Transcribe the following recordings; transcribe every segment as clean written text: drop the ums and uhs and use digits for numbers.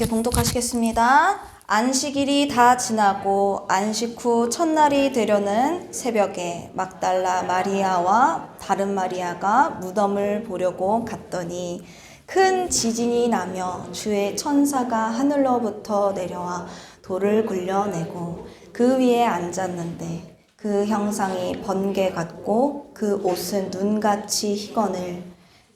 함께 봉독하시겠습니다. 안식일이 다 지나고 안식 후 첫날이 되려는 새벽에 막달라 마리아와 다른 마리아가 무덤을 보려고 갔더니 큰 지진이 나며 주의 천사가 하늘로부터 내려와 돌을 굴려내고 그 위에 앉았는데 그 형상이 번개 같고 그 옷은 눈같이 희거늘.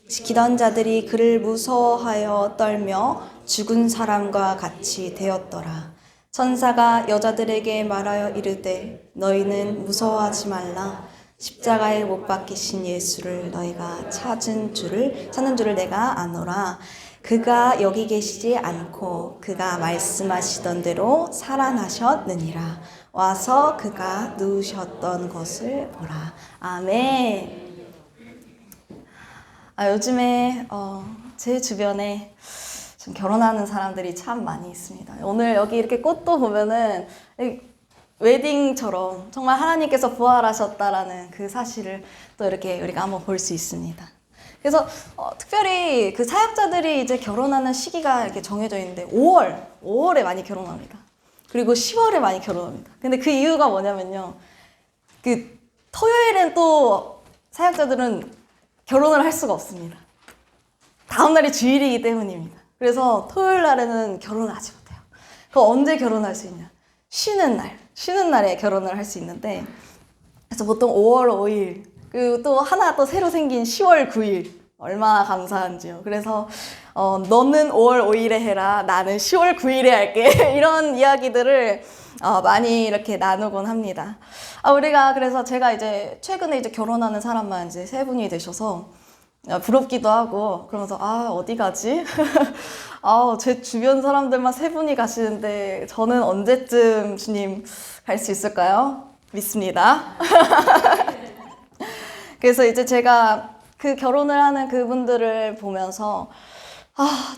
지키던 자들이 그를 무서워하여 떨며 죽은 사람과 같이 되었더라. 천사가 여자들에게 말하여 이르되 너희는 무서워하지 말라. 십자가에 못 박히신 예수를 너희가 찾는 줄을 내가 아노라. 그가 여기 계시지 않고 그가 말씀하시던 대로 살아나셨느니라. 와서 그가 누우셨던 것을 보라. 아멘. 요즘에 제 주변에 좀 결혼하는 사람들이 참 많이 있습니다. 오늘 여기 이렇게 꽃도 보면은 웨딩처럼 정말 하나님께서 부활하셨다라는 그 사실을 또 이렇게 우리가 한번 볼 수 있습니다. 그래서 특별히 그 사역자들이 이제 결혼하는 시기가 이렇게 정해져 있는데 5월에 많이 결혼합니다. 그리고 10월에 많이 결혼합니다. 근데 그 이유가 뭐냐면요. 그 토요일엔 또 사역자들은 결혼을 할 수가 없습니다. 다음 날이 주일이기 때문입니다. 그래서 토요일 날에는 결혼을 하지 못해요. 그럼 언제 결혼할 수 있냐? 쉬는 날에 결혼을 할 수 있는데, 그래서 보통 5월 5일, 그리고 또 하나 또 새로 생긴 10월 9일, 얼마나 감사한지요. 그래서 너는 5월 5일에 해라, 나는 10월 9일에 할게. 이런 이야기들을 많이 이렇게 나누곤 합니다. 우리가 그래서 제가 이제 최근에 이제 결혼하는 사람만 이제 3분이 되셔서 부럽기도 하고 그러면서 어디 가지? 제 주변 사람들만 3분이 가시는데 저는 언제쯤 주님 갈 수 있을까요? 믿습니다. 그래서 이제 제가 그 결혼을 하는 그분들을 보면서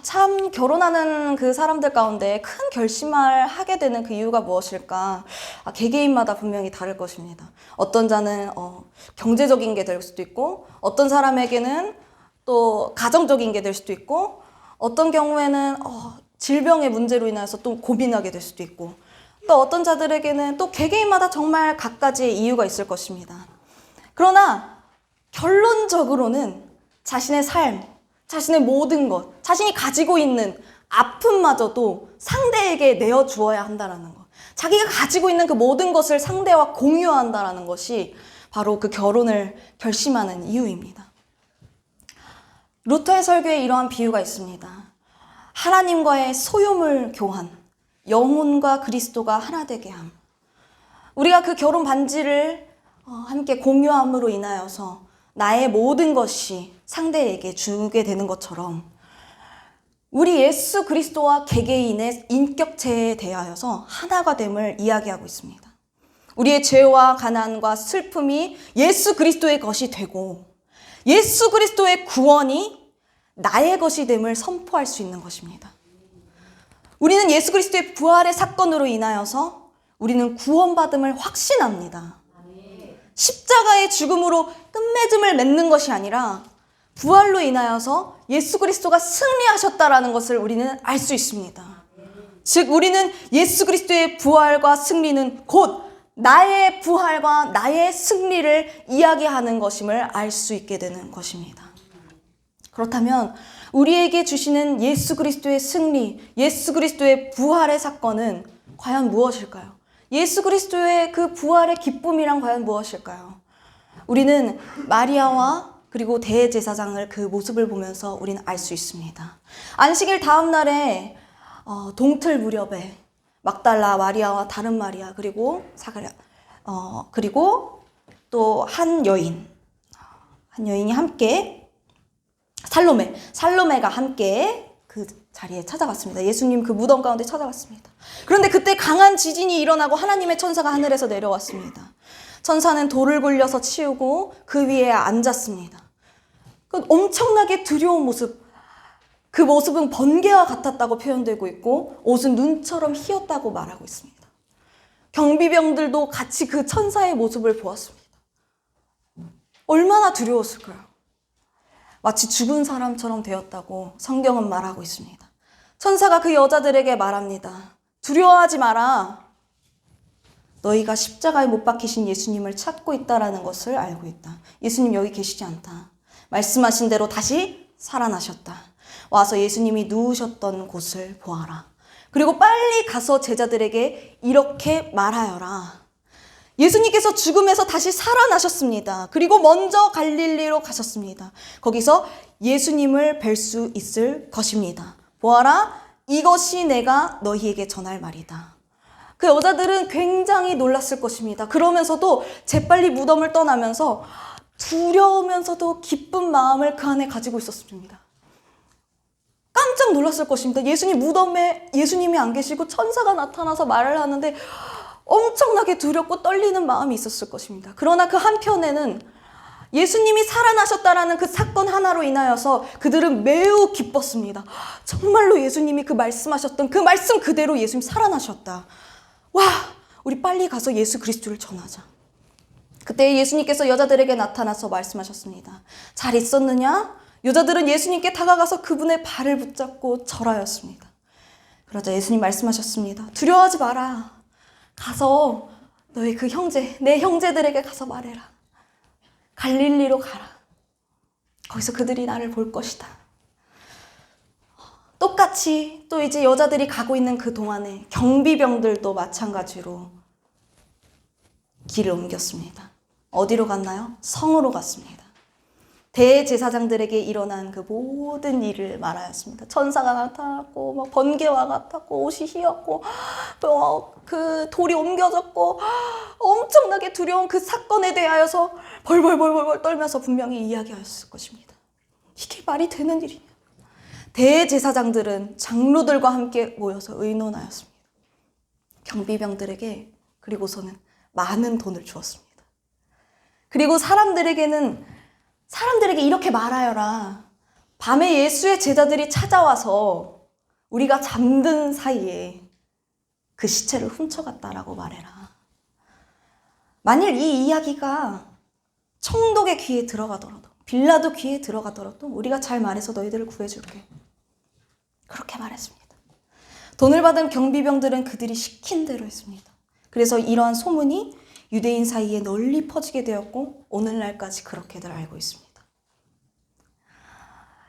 참 결혼하는 그 사람들 가운데 큰 결심을 하게 되는 그 이유가 무엇일까? 개개인마다 분명히 다를 것입니다. 어떤 자는 경제적인 게 될 수도 있고, 어떤 사람에게는 또 가정적인 게 될 수도 있고, 어떤 경우에는 질병의 문제로 인해서 또 고민하게 될 수도 있고, 또 어떤 자들에게는 또 개개인마다 정말 각가지의 이유가 있을 것입니다. 그러나 결론적으로는 자신의 삶, 자신의 모든 것, 자신이 가지고 있는 아픔마저도 상대에게 내어주어야 한다는 것. 자기가 가지고 있는 그 모든 것을 상대와 공유한다는 것이 바로 그 결혼을 결심하는 이유입니다. 루터의 설교에 이러한 비유가 있습니다. 하나님과의 소유물 교환, 영혼과 그리스도가 하나 되게 함. 우리가 그 결혼 반지를 함께 공유함으로 인하여서 나의 모든 것이 상대에게 주게 되는 것처럼 우리 예수 그리스도와 개개인의 인격체에 대하여서 하나가 됨을 이야기하고 있습니다. 우리의 죄와 가난과 슬픔이 예수 그리스도의 것이 되고 예수 그리스도의 구원이 나의 것이 됨을 선포할 수 있는 것입니다. 우리는 예수 그리스도의 부활의 사건으로 인하여서 우리는 구원받음을 확신합니다. 십자가의 죽음으로 끝맺음을 맺는 것이 아니라 부활로 인하여서 예수 그리스도가 승리하셨다라는 것을 우리는 알 수 있습니다. 즉 우리는 예수 그리스도의 부활과 승리는 곧 나의 부활과 나의 승리를 이야기하는 것임을 알 수 있게 되는 것입니다. 그렇다면 우리에게 주시는 예수 그리스도의 승리, 예수 그리스도의 부활의 사건은 과연 무엇일까요? 예수 그리스도의 그 부활의 기쁨이란 과연 무엇일까요? 우리는 마리아와 그리고 대제사장을 그 모습을 보면서 우리는 알 수 있습니다. 안식일 다음 날에 동틀 무렵에 막달라 마리아와 다른 마리아 그리고 사가랴 그리고 또 한 여인이 함께 살로메가 함께 그 자리에 찾아갔습니다. 예수님 그 무덤 가운데 찾아갔습니다. 그런데 그때 강한 지진이 일어나고 하나님의 천사가 하늘에서 내려왔습니다. 천사는 돌을 굴려서 치우고 그 위에 앉았습니다. 그 엄청나게 두려운 모습, 그 모습은 번개와 같았다고 표현되고 있고 옷은 눈처럼 희었다고 말하고 있습니다. 경비병들도 같이 그 천사의 모습을 보았습니다. 얼마나 두려웠을까요? 마치 죽은 사람처럼 되었다고 성경은 말하고 있습니다. 천사가 그 여자들에게 말합니다. 두려워하지 마라. 너희가 십자가에 못 박히신 예수님을 찾고 있다라는 것을 알고 있다. 예수님 여기 계시지 않다. 말씀하신 대로 다시 살아나셨다. 와서 예수님이 누우셨던 곳을 보아라. 그리고 빨리 가서 제자들에게 이렇게 말하여라. 예수님께서 죽음에서 다시 살아나셨습니다. 그리고 먼저 갈릴리로 가셨습니다. 거기서 예수님을 뵐 수 있을 것입니다. 보아라, 이것이 내가 너희에게 전할 말이다. 그 여자들은 굉장히 놀랐을 것입니다. 그러면서도 재빨리 무덤을 떠나면서 두려우면서도 기쁜 마음을 그 안에 가지고 있었습니다. 깜짝 놀랐을 것입니다. 예수님 무덤에 예수님이 안 계시고 천사가 나타나서 말을 하는데 엄청나게 두렵고 떨리는 마음이 있었을 것입니다. 그러나 그 한편에는 예수님이 살아나셨다라는 그 사건 하나로 인하여서 그들은 매우 기뻤습니다. 정말로 예수님이 그 말씀하셨던 그 말씀 그대로 예수님이 살아나셨다. 와, 우리 빨리 가서 예수 그리스도를 전하자. 그때 예수님께서 여자들에게 나타나서 말씀하셨습니다. 잘 있었느냐? 여자들은 예수님께 다가가서 그분의 발을 붙잡고 절하였습니다. 그러자 예수님 말씀하셨습니다. 두려워하지 마라. 가서 너희 그 형제, 내 형제들에게 가서 말해라. 갈릴리로 가라. 거기서 그들이 나를 볼 것이다. 똑같이 또 이제 여자들이 가고 있는 그 동안에 경비병들도 마찬가지로 길을 옮겼습니다. 어디로 갔나요? 성으로 갔습니다. 대제사장들에게 일어난 그 모든 일을 말하였습니다. 천사가 나타났고, 막 번개와 같았고, 옷이 휘었고, 그 돌이 옮겨졌고, 엄청나게 두려운 그 사건에 대하여서 벌벌 떨면서 분명히 이야기하였을 것입니다. 이게 말이 되는 일이냐? 대제사장들은 장로들과 함께 모여서 의논하였습니다. 경비병들에게 그리고서는 많은 돈을 주었습니다. 그리고 사람들에게 이렇게 말하여라. 밤에 예수의 제자들이 찾아와서 우리가 잠든 사이에 그 시체를 훔쳐갔다라고 말해라. 만일 이 이야기가 총독의 귀에 들어가더라도, 빌라도 귀에 들어가더라도 우리가 잘 말해서 너희들을 구해줄게. 그렇게 말했습니다. 돈을 받은 경비병들은 그들이 시킨 대로 했습니다. 그래서 이러한 소문이 유대인 사이에 널리 퍼지게 되었고 오늘날까지 그렇게들 알고 있습니다.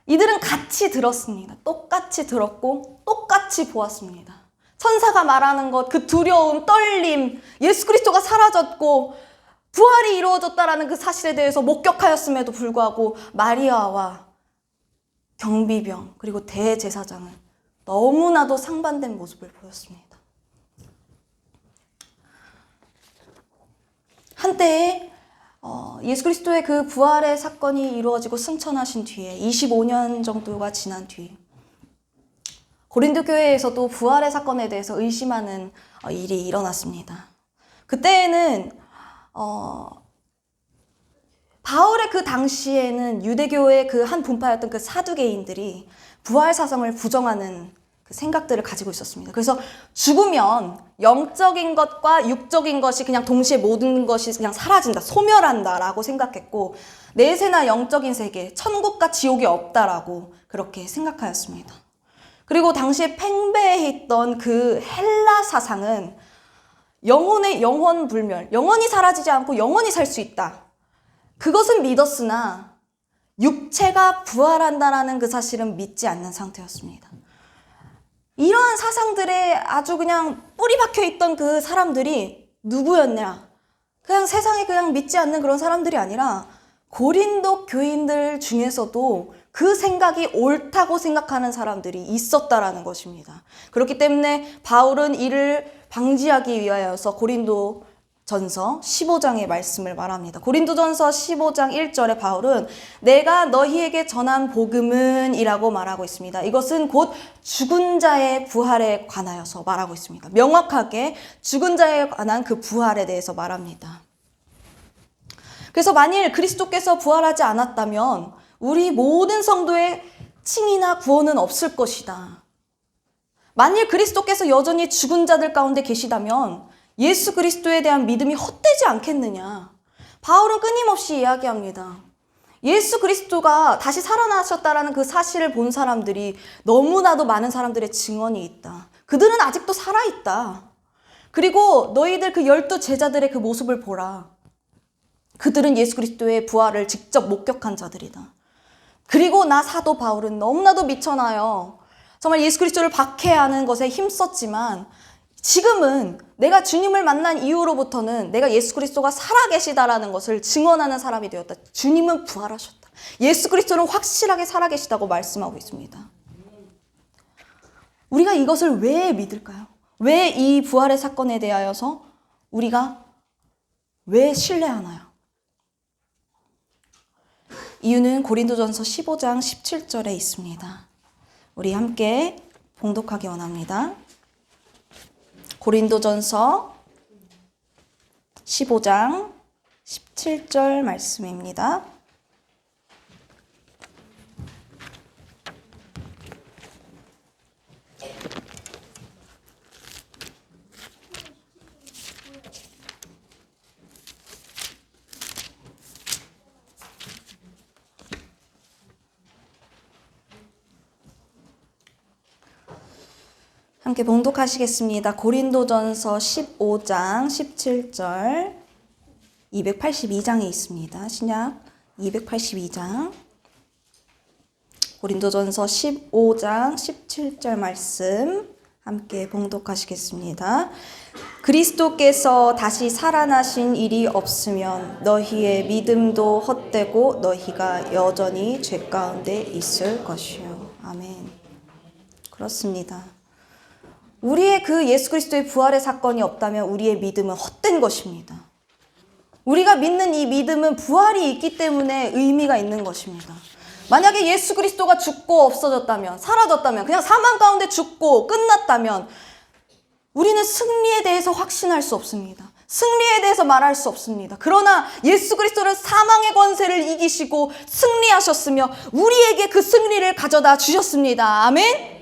이들은 같이 들었습니다. 똑같이 들었고 똑같이 보았습니다. 천사가 말하는 것, 그 두려움, 떨림, 예수 그리스도가 사라졌고 부활이 이루어졌다라는 그 사실에 대해서 목격하였음에도 불구하고 마리아와 경비병 그리고 대제사장은 너무나도 상반된 모습을 보였습니다. 한때에 예수 그리스도의 그 부활의 사건이 이루어지고 승천하신 뒤에 25년 정도가 지난 뒤 고린도 교회에서도 부활의 사건에 대해서 의심하는 일이 일어났습니다. 그때에는 바울의 그 당시에는 유대교의 그 한 분파였던 그 사두개인들이 부활 사상을 부정하는 그 생각들을 가지고 있었습니다. 그래서 죽으면 영적인 것과 육적인 것이 그냥 동시에 모든 것이 그냥 사라진다, 소멸한다라고 생각했고 내세나 영적인 세계, 천국과 지옥이 없다라고 그렇게 생각하였습니다. 그리고 당시에 팽배했던 그 헬라 사상은 영혼의 영원 불멸, 영원히 사라지지 않고 영원히 살 수 있다. 그것은 믿었으나 육체가 부활한다라는 그 사실은 믿지 않는 상태였습니다. 이러한 사상들에 아주 그냥 뿌리 박혀 있던 그 사람들이 누구였냐? 그냥 세상에 그냥 믿지 않는 그런 사람들이 아니라 고린도 교인들 중에서도 그 생각이 옳다고 생각하는 사람들이 있었다라는 것입니다. 그렇기 때문에 바울은 이를 방지하기 위하여서 고린도 전서 15장의 말씀을 말합니다. 고린도전서 15장 1절에 바울은 내가 너희에게 전한 복음은 이라고 말하고 있습니다. 이것은 곧 죽은 자의 부활에 관하여서 말하고 있습니다. 명확하게 죽은 자에 관한 그 부활에 대해서 말합니다. 그래서 만일 그리스도께서 부활하지 않았다면 우리 모든 성도의 칭의나 구원은 없을 것이다. 만일 그리스도께서 여전히 죽은 자들 가운데 계시다면 예수 그리스도에 대한 믿음이 헛되지 않겠느냐. 바울은 끊임없이 이야기합니다. 예수 그리스도가 다시 살아나셨다라는 그 사실을 본 사람들이 너무나도 많은 사람들의 증언이 있다. 그들은 아직도 살아있다. 그리고 너희들 그 12 제자들의 그 모습을 보라. 그들은 예수 그리스도의 부활을 직접 목격한 자들이다. 그리고 나 사도 바울은 너무나도 미쳐나요. 정말 예수 그리스도를 박해하는 것에 힘썼지만 지금은 내가 주님을 만난 이후로부터는 내가 예수 그리스도가 살아계시다라는 것을 증언하는 사람이 되었다. 주님은 부활하셨다. 예수 그리스도는 확실하게 살아계시다고 말씀하고 있습니다. 우리가 이것을 왜 믿을까요? 왜 이 부활의 사건에 대하여서 우리가 왜 신뢰하나요? 이유는 고린도전서 15장 17절에 있습니다. 우리 함께 봉독하기 원합니다. 고린도전서 15장 17절 말씀입니다. 함께 봉독하시겠습니다. 고린도전서 15장 17절 282장에 있습니다. 신약 282장 고린도전서 15장 17절 말씀 함께 봉독하시겠습니다. 그리스도께서 다시 살아나신 일이 없으면 너희의 믿음도 헛되고 너희가 여전히 죄 가운데 있을 것이요. 아멘. 그렇습니다. 우리의 그 예수 그리스도의 부활의 사건이 없다면 우리의 믿음은 헛된 것입니다. 우리가 믿는 이 믿음은 부활이 있기 때문에 의미가 있는 것입니다. 만약에 예수 그리스도가 죽고 없어졌다면, 사라졌다면, 그냥 사망 가운데 죽고 끝났다면 우리는 승리에 대해서 확신할 수 없습니다. 승리에 대해서 말할 수 없습니다. 그러나 예수 그리스도는 사망의 권세를 이기시고 승리하셨으며 우리에게 그 승리를 가져다 주셨습니다. 아멘?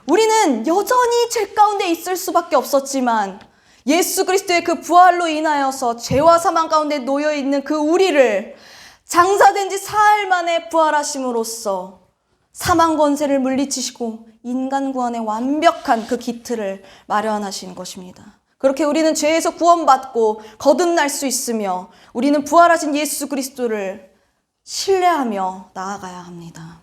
우리는 여전히 죄 가운데 있을 수밖에 없었지만 예수 그리스도의 그 부활로 인하여서 죄와 사망 가운데 놓여있는 그 우리를 장사된 지 사흘 만에 부활하심으로써 사망 권세를 물리치시고 인간 구원의 완벽한 그 기틀을 마련하신 것입니다. 그렇게 우리는 죄에서 구원받고 거듭날 수 있으며 우리는 부활하신 예수 그리스도를 신뢰하며 나아가야 합니다.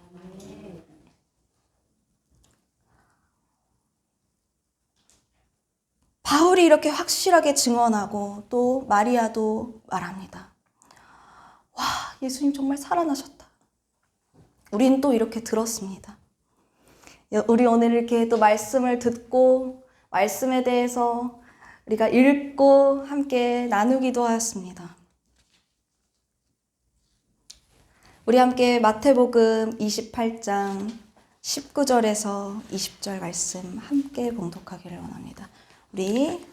바울이 이렇게 확실하게 증언하고 또 마리아도 말합니다. 와, 예수님 정말 살아나셨다. 우린 또 이렇게 들었습니다. 우리 오늘 이렇게 또 말씀을 듣고 말씀에 대해서 우리가 읽고 함께 나누기도 하였습니다. 우리 함께 마태복음 28장 19절에서 20절 말씀 함께 봉독하기를 원합니다. 우리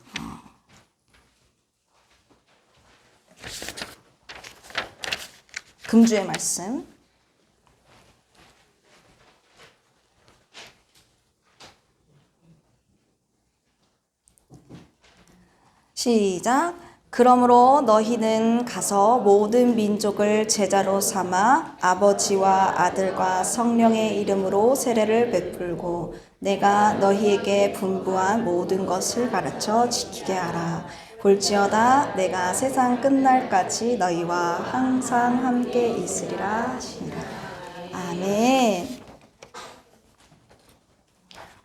금주의 말씀 시작. 그러므로 너희는 가서 모든 민족을 제자로 삼아 아버지와 아들과 성령의 이름으로 세례를 베풀고 내가 너희에게 분부한 모든 것을 가르쳐 지키게 하라. 볼지어다 내가 세상 끝날까지 너희와 항상 함께 있으리라 하시니라. 아멘.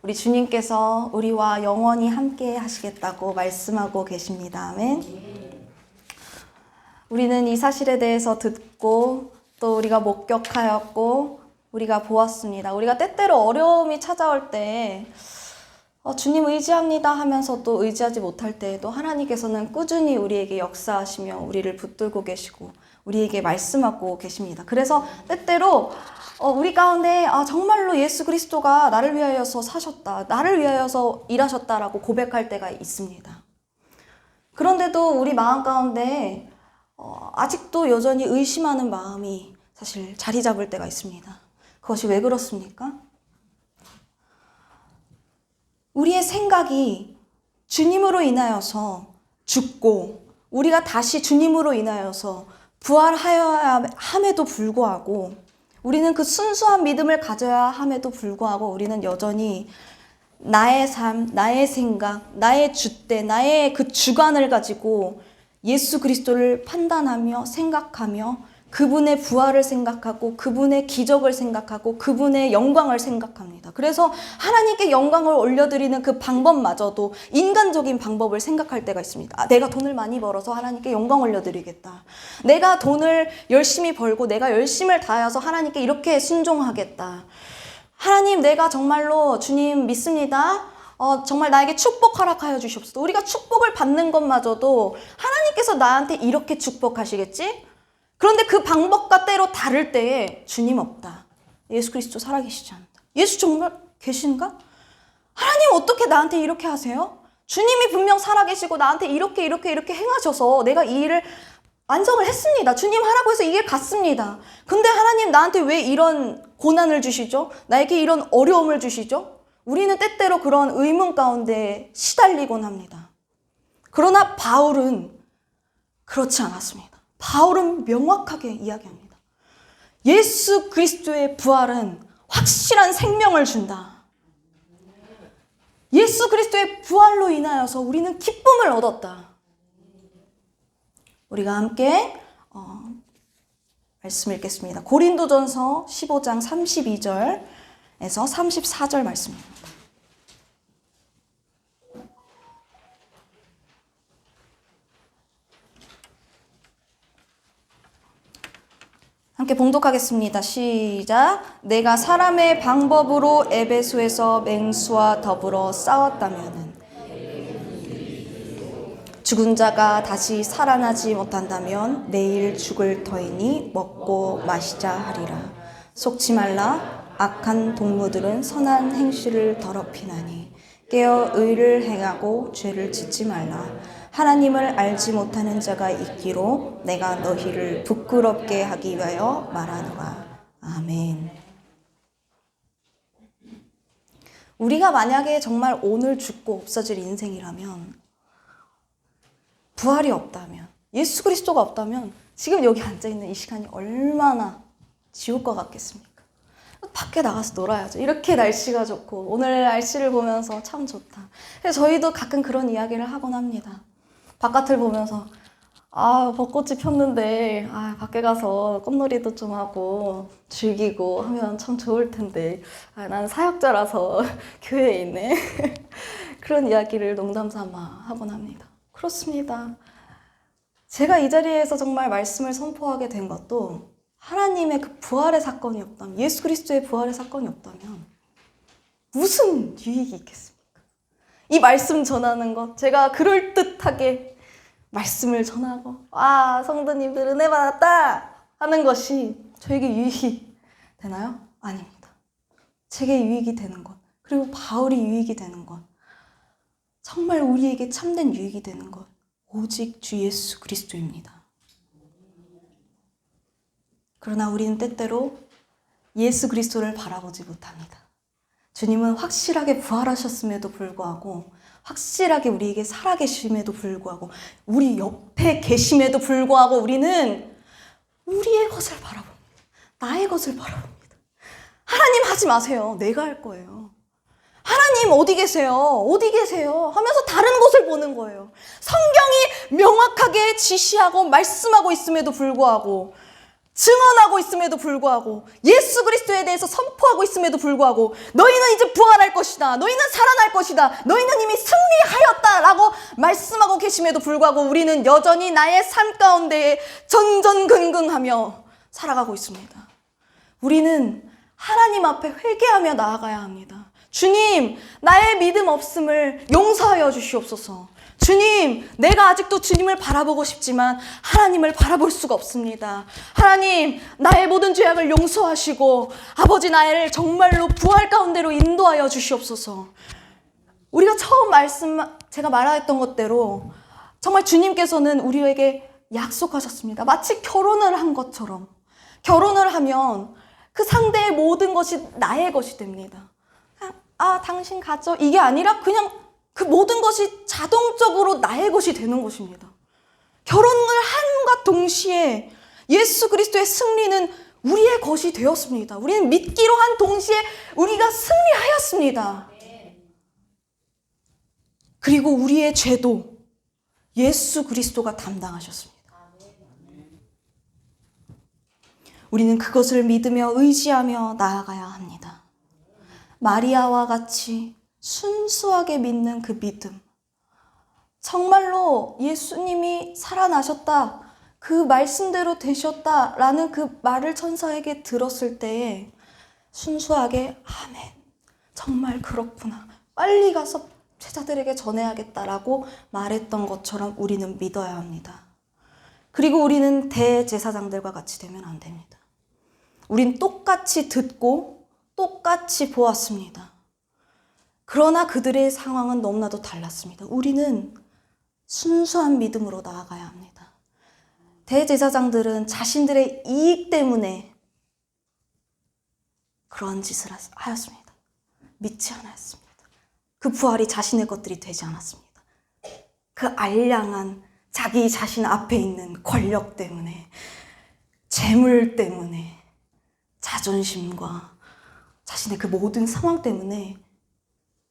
우리 주님께서 우리와 영원히 함께 하시겠다고 말씀하고 계십니다. 아멘. 우리는 이 사실에 대해서 듣고 또 우리가 목격하였고 우리가 보았습니다. 우리가 때때로 어려움이 찾아올 때 주님 의지합니다 하면서 또 의지하지 못할 때에도 하나님께서는 꾸준히 우리에게 역사하시며 우리를 붙들고 계시고 우리에게 말씀하고 계십니다. 그래서 때때로 우리 가운데 정말로 예수 그리스도가 나를 위하여서 사셨다, 나를 위하여서 일하셨다라고 고백할 때가 있습니다. 그런데도 우리 마음 가운데 아직도 여전히 의심하는 마음이 사실 자리 잡을 때가 있습니다. 그것이 왜 그렇습니까? 우리의 생각이 주님으로 인하여서 죽고 우리가 다시 주님으로 인하여서 부활하여야 함에도 불구하고 우리는 그 순수한 믿음을 가져야 함에도 불구하고 우리는 여전히 나의 삶, 나의 생각, 나의 줏대, 나의 그 주관을 가지고 예수 그리스도를 판단하며 생각하며 그분의 부활을 생각하고 그분의 기적을 생각하고 그분의 영광을 생각합니다. 그래서 하나님께 영광을 올려드리는 그 방법마저도 인간적인 방법을 생각할 때가 있습니다. 내가 돈을 많이 벌어서 하나님께 영광 올려드리겠다. 내가 돈을 열심히 벌고 내가 열심을 다해서 하나님께 이렇게 순종하겠다. 하나님, 내가 정말로 주님 믿습니다. 정말 나에게 축복 허락하여 주시옵소서. 우리가 축복을 받는 것마저도 하나님께서 나한테 이렇게 축복하시겠지? 그런데 그 방법과 때로 다를 때에 주님 없다. 예수 그리스도 살아계시지 않다. 예수 정말 계신가? 하나님 어떻게 나한테 이렇게 하세요? 주님이 분명 살아계시고 나한테 이렇게 행하셔서 내가 이 일을 완성을 했습니다. 주님 하라고 해서 이 길 갔습니다. 근데 하나님 나한테 왜 이런 고난을 주시죠? 나에게 이런 어려움을 주시죠? 우리는 때때로 그런 의문 가운데 시달리곤 합니다. 그러나 바울은 그렇지 않았습니다. 바울은 명확하게 이야기합니다. 예수 그리스도의 부활은 확실한 생명을 준다. 예수 그리스도의 부활로 인하여서 우리는 기쁨을 얻었다. 우리가 함께 말씀 읽겠습니다. 고린도전서 15장 32절에서 34절 말씀입니다. 함께 봉독하겠습니다. 시작. 내가 사람의 방법으로 에베소에서 맹수와 더불어 싸웠다면은 죽은 자가 다시 살아나지 못한다면 내일 죽을 터이니 먹고 마시자 하리라. 속지 말라. 악한 동무들은 선한 행실을 더럽히나니 깨어 의를 행하고 죄를 짓지 말라. 하나님을 알지 못하는 자가 있기로 내가 너희를 부끄럽게 하기 위하여 말하노라. 아멘. 우리가 만약에 정말 오늘 죽고 없어질 인생이라면, 부활이 없다면, 예수 그리스도가 없다면 지금 여기 앉아있는 이 시간이 얼마나 지울 것 같겠습니까? 밖에 나가서 놀아야죠. 이렇게 날씨가 좋고 오늘 날씨를 보면서 참 좋다. 그래서 저희도 가끔 그런 이야기를 하곤 합니다. 바깥을 보면서 벚꽃이 폈는데 밖에 가서 꽃놀이도 좀 하고 즐기고 하면 참 좋을 텐데 나는 사역자라서 교회에 있네. 그런 이야기를 농담 삼아 하곤 합니다. 그렇습니다. 제가 이 자리에서 정말 말씀을 선포하게 된 것도 하나님의 그 부활의 사건이 없다면, 예수 그리스도의 부활의 사건이 없다면 무슨 유익이 있겠습니까? 이 말씀 전하는 것, 제가 그럴듯하게 말씀을 전하고 성도님들 은혜 받았다 하는 것이 저에게 유익이 되나요? 아닙니다. 제게 유익이 되는 것, 그리고 바울이 유익이 되는 것, 정말 우리에게 참된 유익이 되는 것, 오직 주 예수 그리스도입니다. 그러나 우리는 때때로 예수 그리스도를 바라보지 못합니다. 주님은 확실하게 부활하셨음에도 불구하고, 확실하게 우리에게 살아계심에도 불구하고, 우리 옆에 계심에도 불구하고 우리는 우리의 것을 바라봅니다. 나의 것을 바라봅니다. 하나님 하지 마세요. 내가 할 거예요. 하나님 어디 계세요? 어디 계세요? 하면서 다른 곳을 보는 거예요. 성경이 명확하게 지시하고 말씀하고 있음에도 불구하고, 증언하고 있음에도 불구하고, 예수 그리스도에 대해서 선포하고 있음에도 불구하고, 너희는 이제 부활할 것이다, 너희는 살아날 것이다, 너희는 이미 승리하였다라고 말씀하고 계심에도 불구하고 우리는 여전히 나의 삶 가운데에 전전긍긍하며 살아가고 있습니다. 우리는 하나님 앞에 회개하며 나아가야 합니다. 주님, 나의 믿음 없음을 용서하여 주시옵소서. 주님, 내가 아직도 주님을 바라보고 싶지만 하나님을 바라볼 수가 없습니다. 하나님, 나의 모든 죄악을 용서하시고 아버지, 나를 정말로 부활 가운데로 인도하여 주시옵소서. 우리가 처음 제가 말했던 것대로 정말 주님께서는 우리에게 약속하셨습니다. 마치 결혼을 한 것처럼, 결혼을 하면 그 상대의 모든 것이 나의 것이 됩니다. 당신 가져, 이게 아니라 그냥 그 모든 것이 자동적으로 나의 것이 되는 것입니다. 결혼을 함과 동시에 예수 그리스도의 승리는 우리의 것이 되었습니다. 우리는 믿기로 한 동시에 우리가 승리하였습니다. 그리고 우리의 죄도 예수 그리스도가 담당하셨습니다. 우리는 그것을 믿으며 의지하며 나아가야 합니다. 마리아와 같이 순수하게 믿는 그 믿음. 정말로 예수님이 살아나셨다, 그 말씀대로 되셨다라는 그 말을 천사에게 들었을 때에 순수하게 아멘, 정말 그렇구나, 빨리 가서 제자들에게 전해야겠다라고 말했던 것처럼 우리는 믿어야 합니다. 그리고 우리는 대제사장들과 같이 되면 안 됩니다. 우린 똑같이 듣고 똑같이 보았습니다. 그러나 그들의 상황은 너무나도 달랐습니다. 우리는 순수한 믿음으로 나아가야 합니다. 대제사장들은 자신들의 이익 때문에 그런 짓을 하였습니다. 믿지 않았습니다. 그 부활이 자신의 것들이 되지 않았습니다. 그 알량한 자기 자신 앞에 있는 권력 때문에, 재물 때문에, 자존심과 자신의 그 모든 상황 때문에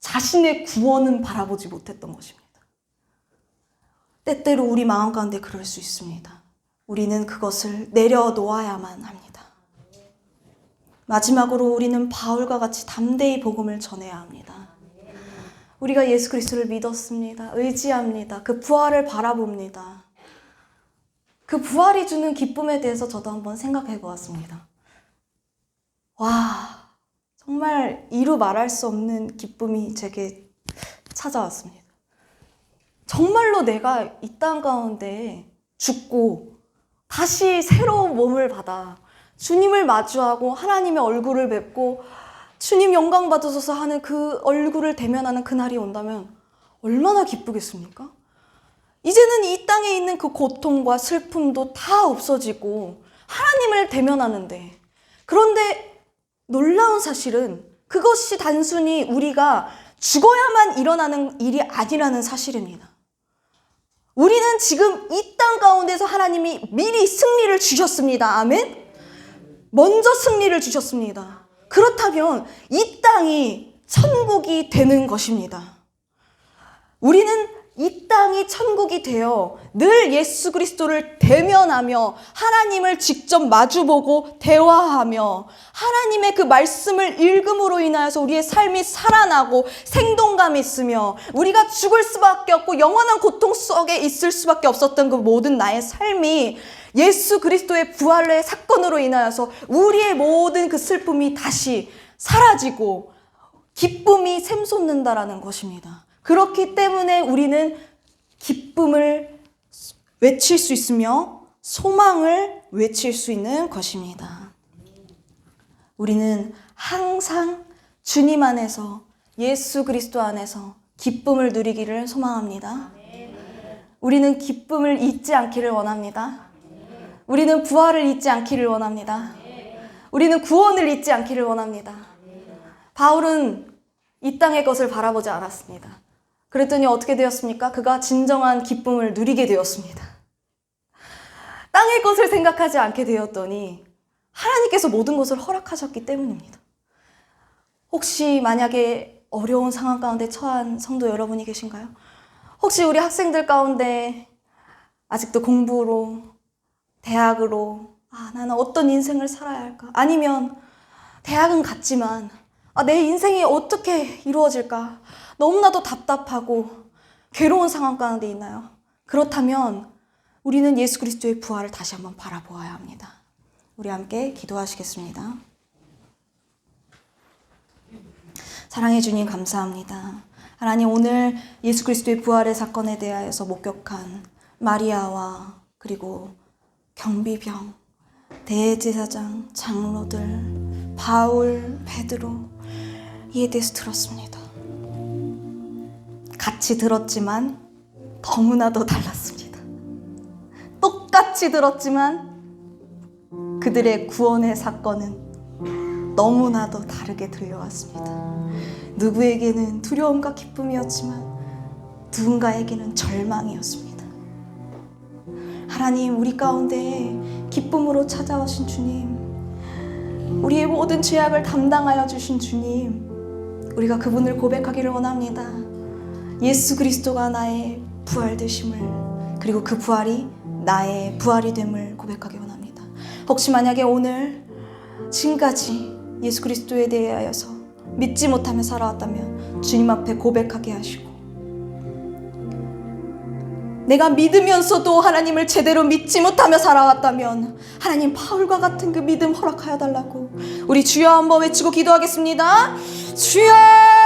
자신의 구원은 바라보지 못했던 것입니다. 때때로 우리 마음 가운데 그럴 수 있습니다. 우리는 그것을 내려놓아야만 합니다. 마지막으로 우리는 바울과 같이 담대히 복음을 전해야 합니다. 우리가 예수 그리스도를 믿었습니다. 의지합니다. 그 부활을 바라봅니다. 그 부활이 주는 기쁨에 대해서 저도 한번 생각해 보았습니다. 와, 정말 이루 말할 수 없는 기쁨이 제게 찾아왔습니다. 정말로 내가 이 땅 가운데 죽고 다시 새로운 몸을 받아 주님을 마주하고 하나님의 얼굴을 뵙고 주님 영광 받으소서 하는 그 얼굴을 대면하는 그날이 온다면 얼마나 기쁘겠습니까? 이제는 이 땅에 있는 그 고통과 슬픔도 다 없어지고 하나님을 대면하는데, 그런데 놀라운 사실은 그것이 단순히 우리가 죽어야만 일어나는 일이 아니라는 사실입니다. 우리는 지금 이 땅 가운데서 하나님이 미리 승리를 주셨습니다. 아멘? 먼저 승리를 주셨습니다. 그렇다면 이 땅이 천국이 되는 것입니다. 우리는 이 땅이 천국이 되어 늘 예수 그리스도를 대면하며 하나님을 직접 마주보고 대화하며 하나님의 그 말씀을 읽음으로 인하여서 우리의 삶이 살아나고 생동감이 있으며 우리가 죽을 수밖에 없고 영원한 고통 속에 있을 수밖에 없었던 그 모든 나의 삶이 예수 그리스도의 부활의 사건으로 인하여서 우리의 모든 그 슬픔이 다시 사라지고 기쁨이 샘솟는다라는 것입니다. 그렇기 때문에 우리는 기쁨을 외칠 수 있으며 소망을 외칠 수 있는 것입니다. 우리는 항상 주님 안에서, 예수 그리스도 안에서 기쁨을 누리기를 소망합니다. 우리는 기쁨을 잊지 않기를 원합니다. 우리는 부활을 잊지 않기를 원합니다. 우리는 구원을 잊지 않기를 원합니다. 바울은 이 땅의 것을 바라보지 않았습니다. 그랬더니 어떻게 되었습니까? 그가 진정한 기쁨을 누리게 되었습니다. 땅의 것을 생각하지 않게 되었더니 하나님께서 모든 것을 허락하셨기 때문입니다. 혹시 만약에 어려운 상황 가운데 처한 성도 여러분이 계신가요? 혹시 우리 학생들 가운데 아직도 공부로, 대학으로, 나는 어떤 인생을 살아야 할까? 아니면 대학은 갔지만 내 인생이 어떻게 이루어질까? 너무나도 답답하고 괴로운 상황 가운데 있나요? 그렇다면 우리는 예수 그리스도의 부활을 다시 한번 바라보아야 합니다. 우리 함께 기도하시겠습니다. 사랑해 주님 감사합니다. 하나님, 오늘 예수 그리스도의 부활의 사건에 대하여서 목격한 마리아와 그리고 경비병, 대제사장, 장로들, 바울, 베드로, 이에 대해서 들었습니다. 같이 들었지만 너무나도 달랐습니다. 똑같이 들었지만 그들의 구원의 사건은 너무나도 다르게 들려왔습니다. 누구에게는 두려움과 기쁨이었지만 누군가에게는 절망이었습니다. 하나님, 우리 가운데 기쁨으로 찾아오신 주님, 우리의 모든 죄악을 담당하여 주신 주님, 우리가 그분을 고백하기를 원합니다. 예수 그리스도가 나의 부활 되심을, 그리고 그 부활이 나의 부활이 됨을 고백하기 원합니다. 혹시 만약에 오늘 지금까지 예수 그리스도에 대하여서 믿지 못하며 살아왔다면 주님 앞에 고백하게 하시고, 내가 믿으면서도 하나님을 제대로 믿지 못하며 살아왔다면 하나님 바울과 같은 그 믿음 허락하여 달라고 우리 주여 한번 외치고 기도하겠습니다. 주여!